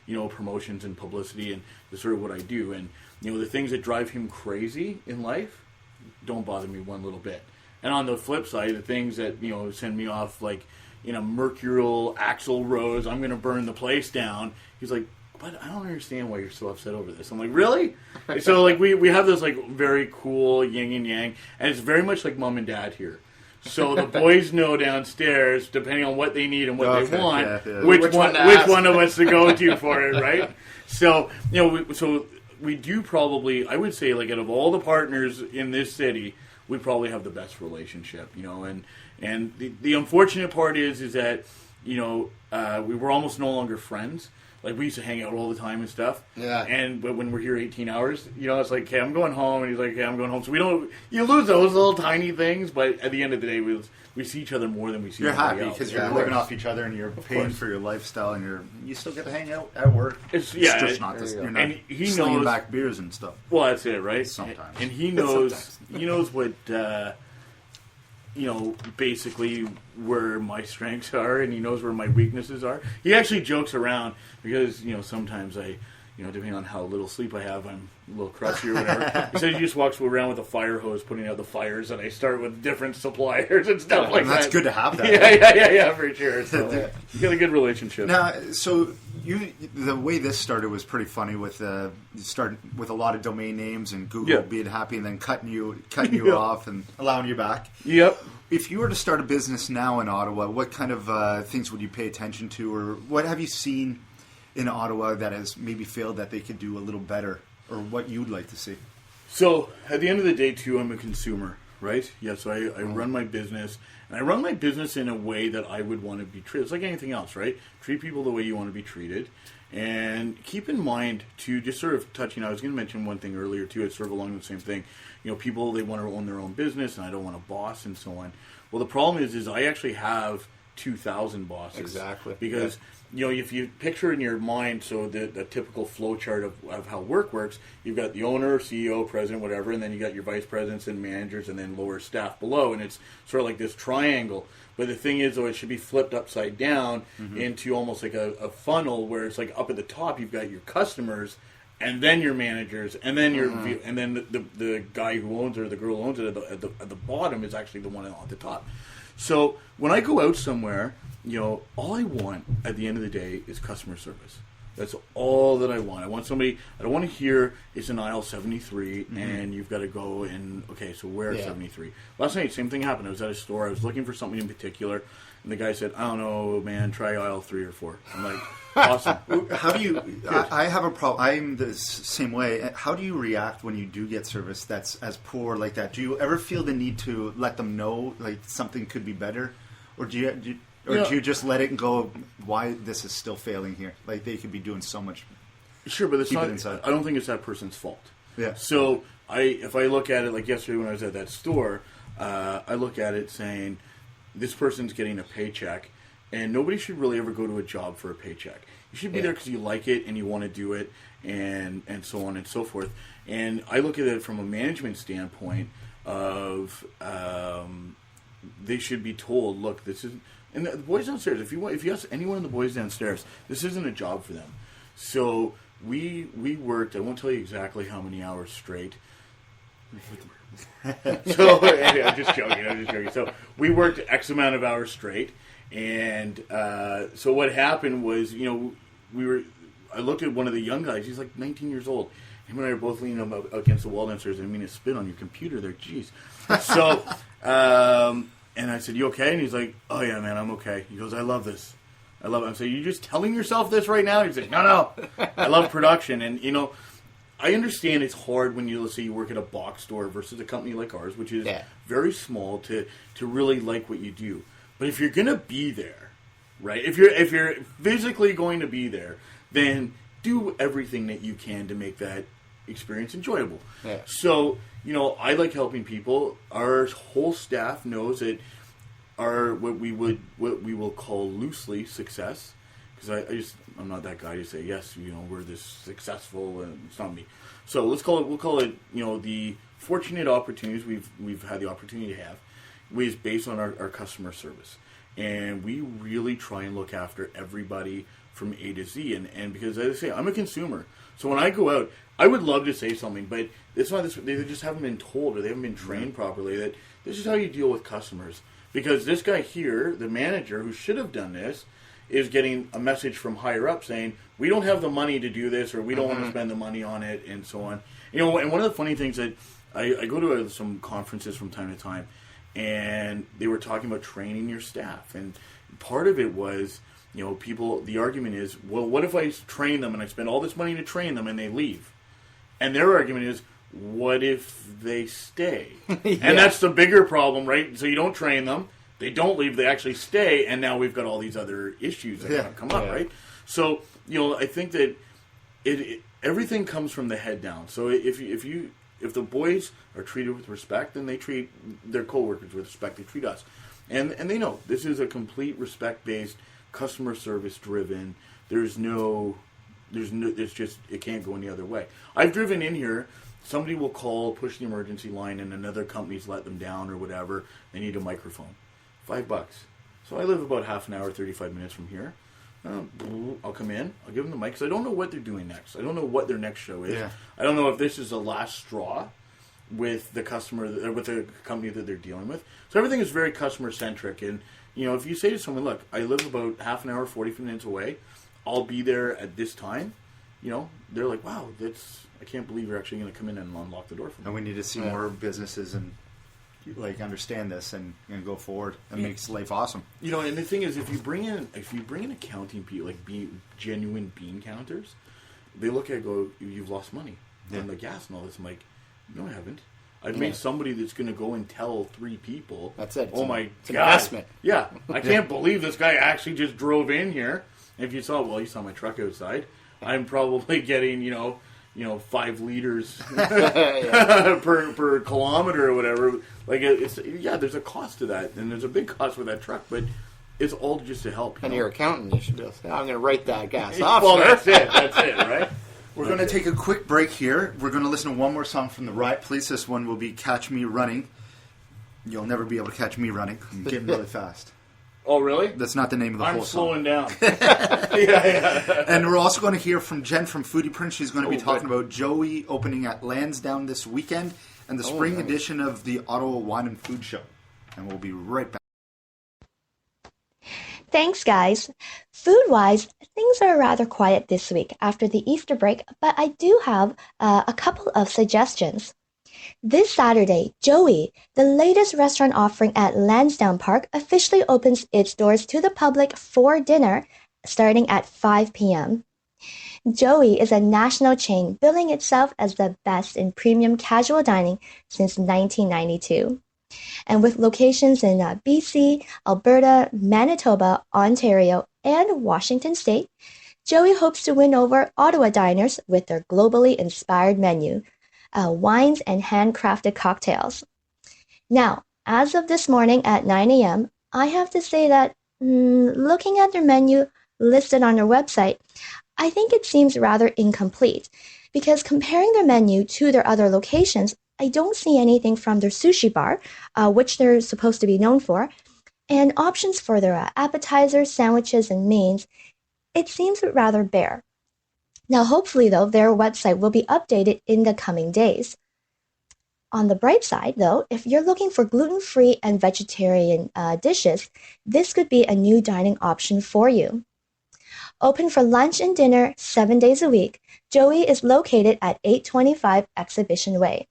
promotions and publicity, and that's sort of what I do. And the things that drive him crazy in life don't bother me one little bit. And on the flip side, the things that send me off like in a mercurial Axl Rose, I'm going to burn the place down. He's like, but I don't understand why you're so upset over this. I'm like, really? So like we have this like very cool yin and yang, and it's very much like mom and dad here. So the boys know downstairs, depending on what they need and what they want, which one of us to go to for it, right? So we do probably, I would say, like out of all the partners in this city, we probably have the best relationship, and the unfortunate part is that we were almost no longer friends. Like, we used to hang out all the time and stuff. Yeah. But when we're here 18 hours, it's like, okay, I'm going home. And he's like, okay, I'm going home. So you lose those little tiny things. But at the end of the day, we see each other more than we see You're everybody happy else. because you're living off each other and you're paying for your lifestyle and you still get to hang out at work. It's just not this, you're not slinging back beers and stuff. Well, that's it, right? Sometimes. And he knows, what... basically where my strengths are, and he knows where my weaknesses are. He actually jokes around because, sometimes I, depending on how little sleep I have, I'm a little crusty or whatever. He says he just walks around with a fire hose putting out the fires, and I start with different suppliers and stuff like that. That's good to have that. Yeah, for sure. So, you got a good relationship. Now, so the way this started was pretty funny with you started with a lot of domain names and Google being happy and then cutting you off and allowing you back. Yep. If you were to start a business now in Ottawa, what kind of things would you pay attention to, or what have you seen in Ottawa that has maybe failed that they could do a little better, or what you'd like to see? So, at the end of the day, too, I'm a consumer, right? Yeah, so I run my business, and I run my business in a way that I would want to be treated. It's like anything else, right? Treat people the way you want to be treated. And keep in mind, too, just sort of touching, I was going to mention one thing earlier, too, it's sort of along the same thing. People, they want to own their own business, and I don't want a boss and so on. Well, the problem is I actually have 2,000 bosses. Exactly. Because, if you picture in your mind, so the typical flow chart of how work works, you've got the owner, CEO, president, whatever, and then you got your vice presidents and managers and then lower staff below, and it's sort of like this triangle. But the thing is, though, it should be flipped upside down into almost like a funnel where it's like up at the top, you've got your customers, and then your managers, and then your and then the guy who owns it or the girl who owns it at the bottom is actually the one at the top. So when I go out somewhere, all I want at the end of the day is customer service. That's all that I want. I want somebody. I don't want to hear it's in aisle 73 and you've got to go and so where 73? Last night, same thing happened. I was at a store. I was looking for something in particular, and the guy said, "I don't know, man. Try aisle 3 or 4." I'm like, awesome. How do you? I have a problem. I'm the same way. How do you react when you do get service that's as poor like that? Do you ever feel the need to let them know like something could be better, or do you just let it go? Why this is still failing here? Like they could be doing so much. Sure, but it's not. I don't think it's that person's fault. Yeah. So if I look at it like yesterday when I was at that store, I look at it saying this person's getting a paycheck, and nobody should really ever go to a job for a paycheck. You should be there because you like it and you want to do it, and so on and so forth. And I look at it from a management standpoint of they should be told, look, this is. And the boys downstairs, if you ask anyone of the boys downstairs, this isn't a job for them. So we worked, I won't tell you exactly how many hours straight. So I'm just joking. So we worked X amount of hours straight, and so what happened was, I looked at one of the young guys. He's like 19 years old. Him and I were both leaning up against the wall downstairs. I mean, to spit on your computer there, jeez. So. And I said, "You okay?" And he's like, "Oh yeah, man, I'm okay." He goes, "I love this. I love it." I'm saying, "You just telling yourself this right now?" He's like, "No. I love production." And I understand it's hard when let's say you work at a box store versus a company like ours, which is very small, to really like what you do. But if you're gonna be there, right? If you're physically going to be there, then do everything that you can to make that experience enjoyable. Yeah. So, I like helping people. Our whole staff knows that our what we will call loosely success, because I'm not that guy to say yes, we're this successful, and it's not me. So we'll call it the fortunate opportunities we've had the opportunity to have is based on our customer service, and we really try and look after everybody from A to Z. And because, as I say, I'm a consumer. So when I go out, I would love to say something, but it's not this. They just haven't been told, or they haven't been trained properly that this is how you deal with customers. Because this guy here, the manager who should have done this, is getting a message from higher up saying, we don't have the money to do this, or we don't want to spend the money on it, and so on. You know, and one of the funny things that I go to some conferences from time to time, and they were talking about training your staff. And part of it was, you know, the argument is, well, what if I train them and I spend all this money to train them and they leave? And their argument is, what if they stay? And that's the bigger problem, right? So you don't train them, they don't leave, they actually stay, and now we've got all these other issues that come up, right? So, you know, I think that everything comes from the head down. So if the boys are treated with respect, then they treat their coworkers with respect. They treat us, and they know this is a complete respect-based, customer service-driven. It's just, it can't go any other way. I've driven in here. Somebody will call, push the emergency line, and another company's let them down or whatever. They need a microphone. $5. So I live about half an hour, 35 minutes from here. I'll come in. I'll give them the mic, because I don't know what they're doing next. I don't know what their next show is. Yeah. I don't know if this is the last straw with the customer, or with the company that they're dealing with. So everything is very customer-centric. And, you know, if you say to someone, look, I live about half an hour, 40 minutes away. I'll be there at this time. You know, they're like, wow, I can't believe you're actually going to come in and unlock the door for me. And we need to see more businesses and understand this and go forward. It makes life awesome. You know, and the thing is, if you bring in accounting people, like genuine bean counters, they look at it and go, you've lost money on the gas and all this. I'm like, no, I haven't. I've made somebody that's going to go and tell 3 people. That's it. Oh my God. Investment. Yeah. I can't believe this guy actually just drove in here. And if you saw my truck outside, I'm probably getting, 5 liters per kilometer or whatever. Like, there's a cost to that, and there's a big cost with that truck, but it's all just to help. And your accountant, you should be able to say, I'm going to write that gas off. Well, that's it, right? We're going to take a quick break here. We're going to listen to one more song from the Riot Police. This one will be Catch Me Running. You'll never be able to catch me running. I'm getting really fast. Oh, really? That's not the name of the whole song. I'm slowing down. Yeah. And we're also going to hear from Jen from Foodie Prince. She's going to be talking about Joey opening at Lansdowne this weekend and the spring edition of the Ottawa Wine and Food Show. And we'll be right back. Thanks, guys. Food-wise, things are rather quiet this week after the Easter break, but I do have a couple of suggestions. This Saturday, Joey, the latest restaurant offering at Lansdowne Park, officially opens its doors to the public for dinner starting at 5 p.m. Joey is a national chain billing itself as the best in premium casual dining since 1992. And with locations in BC, Alberta, Manitoba, Ontario, and Washington State, Joey hopes to win over Ottawa diners with their globally inspired menu, wines and handcrafted cocktails. Now, as of this morning at 9 a.m., I have to say that looking at their menu listed on their website, I think it seems rather incomplete, because comparing their menu to their other locations, I don't see anything from their sushi bar, which they're supposed to be known for, and options for their appetizers, sandwiches, and mains. It seems rather bare. Now, hopefully, though, their website will be updated in the coming days. On the bright side, though, if you're looking for gluten-free and vegetarian dishes, this could be a new dining option for you. Open for lunch and dinner 7 days a week, Joey is located at 825 Exhibition Way.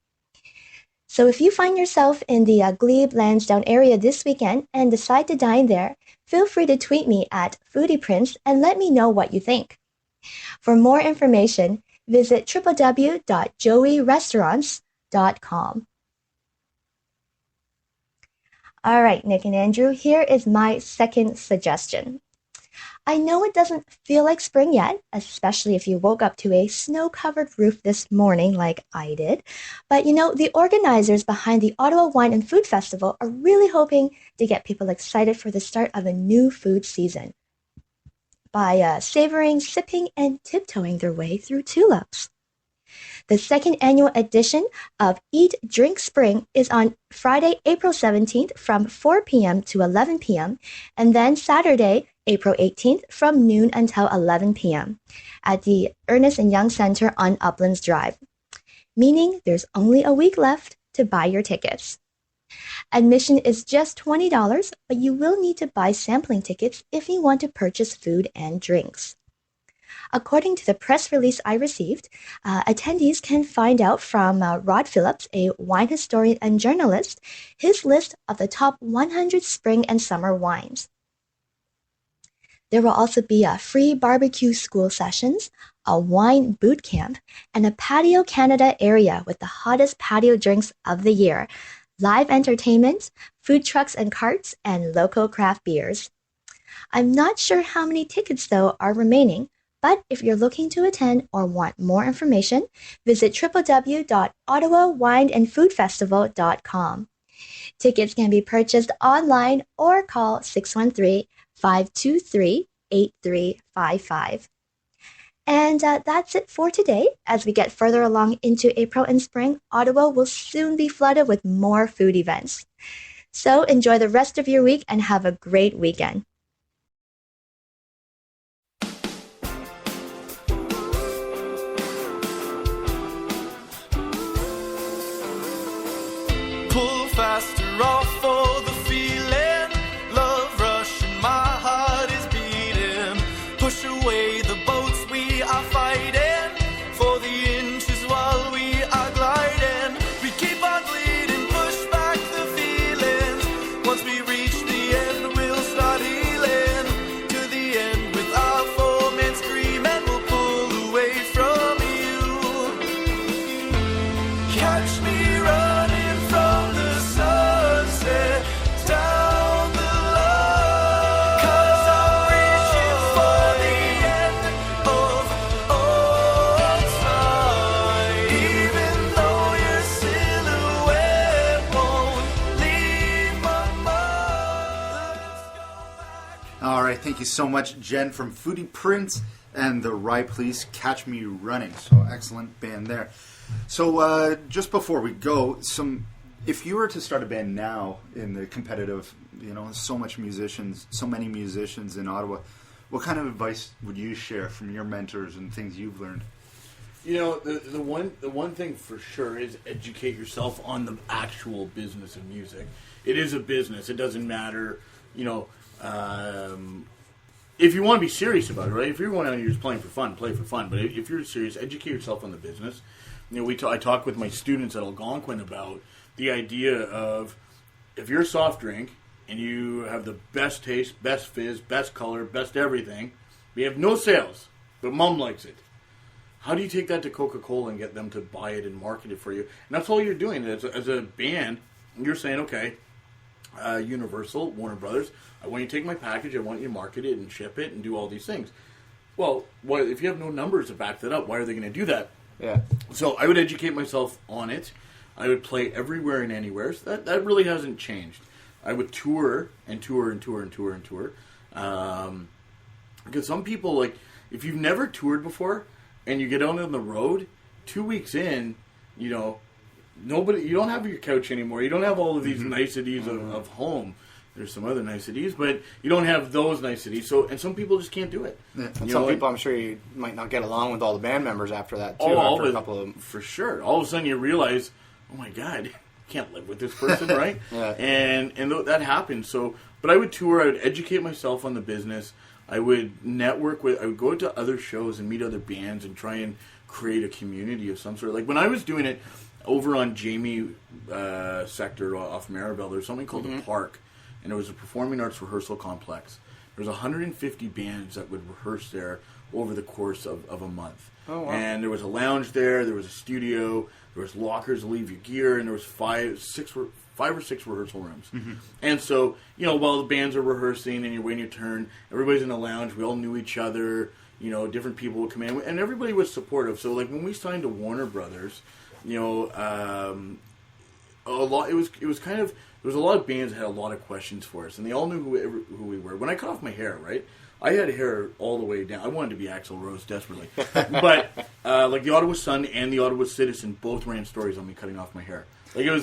So if you find yourself in the Glebe Lansdowne area this weekend and decide to dine there, feel free to tweet me at Foodie Prince and let me know what you think. For more information, visit www.joeyrestaurants.com. All right, Nick and Andrew, here is my second suggestion. I know it doesn't feel like spring yet, especially if you woke up to a snow-covered roof this morning like I did, but the organizers behind the Ottawa Wine and Food Festival are really hoping to get people excited for the start of a new food season by savoring, sipping, and tiptoeing their way through tulips. The second annual edition of Eat, Drink, Spring is on Friday, April 17th from 4 p.m. to 11 p.m. and then Saturday, April 18th from noon until 11 p.m. at the Ernest and Young Center on Uplands Drive, meaning there's only a week left to buy your tickets. Admission is just $20, but you will need to buy sampling tickets if you want to purchase food and drinks. According to the press release I received, attendees can find out from Rod Phillips, a wine historian and journalist, his list of the top 100 spring and summer wines. There will also be free barbecue school sessions, a wine boot camp, and a Patio Canada area with the hottest patio drinks of the year, live entertainment, food trucks and carts, and local craft beers. I'm not sure how many tickets, though, are remaining, but if you're looking to attend or want more information, visit www.ottawawineandfoodfestival.com. Tickets can be purchased online or call 613-523-8355. And that's it for today. As we get further along into April and spring, Ottawa will soon be flooded with more food events. So enjoy the rest of your week and have a great weekend. Pull faster off for the feeling, love rushing, my heart is beating. Push away the boats we are fighting, for the inches while we are gliding. We keep on bleeding, push back the feelings. Once we reach the end, we'll start healing. To the end with our foemen screaming, we'll pull away from you. Catch me running from the sunset down the line, 'cause I'm reaching for the end of all time. Even though your silhouette won't leave my mind. Let's go back. All right, thank you so much, Jen from Foodie Prince and the Riot Police, Catch Me Running. So excellent band there. So just before we go, if you were to start a band now in the competitive, so many musicians in Ottawa, what kind of advice would you share from your mentors and things you've learned? The one thing for sure is educate yourself on the actual business of music. It is a business. It doesn't matter, if you want to be serious about it, right? If you're going out and you're just playing for fun, play for fun. But if you're serious, educate yourself on the business. I talk with my students at Algonquin about the idea of, if you're a soft drink and you have the best taste, best fizz, best color, best everything, we have no sales, but mom likes it. How do you take that to Coca-Cola and get them to buy it and market it for you? And that's all you're doing. As a band, you're saying, okay, Universal, Warner Brothers, I want you to take my package, I want you to market it and ship it and do all these things. Well, if you have no numbers to back that up, why are they going to do that? Yeah. So I would educate myself on it. I would play everywhere and anywhere. So that really hasn't changed. I would tour and tour and tour and tour and tour. Because some people, if you've never toured before and you get out on the road, 2 weeks in, you don't have your couch anymore. You don't have all of these niceties of home. There's some other niceties, but you don't have those niceties. And some people just can't do it. Yeah. And some people, I'm sure you might not get along with all the band members after that, too. After a couple of them. For sure. All of a sudden you realize, oh my God, I can't live with this person, right? Yeah. And that happens. But I would tour. I would educate myself on the business. I would network I would go to other shows and meet other bands and try and create a community of some sort. Like when I was doing it over on Jamie sector off Maribel, there was something called the Park. And it was a performing arts rehearsal complex. There was 150 bands that would rehearse there over the course of a month. Oh, wow. And there was a lounge there, there was a studio, there was lockers to leave your gear, and there was five or six rehearsal rooms. Mm-hmm. And so, while the bands are rehearsing and you're waiting your turn, everybody's in the lounge, we all knew each other, different people would come in, and everybody was supportive. So, when we signed to Warner Brothers, a lot, it was kind of, there was a lot of bands that had a lot of questions for us, and they all knew who we were. When I cut off my hair, right, I had hair all the way down. I wanted to be Axl Rose desperately. But, the Ottawa Sun and the Ottawa Citizen both ran stories on me cutting off my hair. It was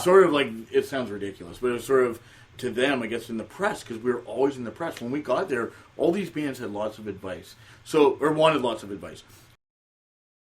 sort of it sounds ridiculous, but it was sort of to them, I guess, in the press, because we were always in the press. When we got there, all these bands had lots of advice, or wanted lots of advice.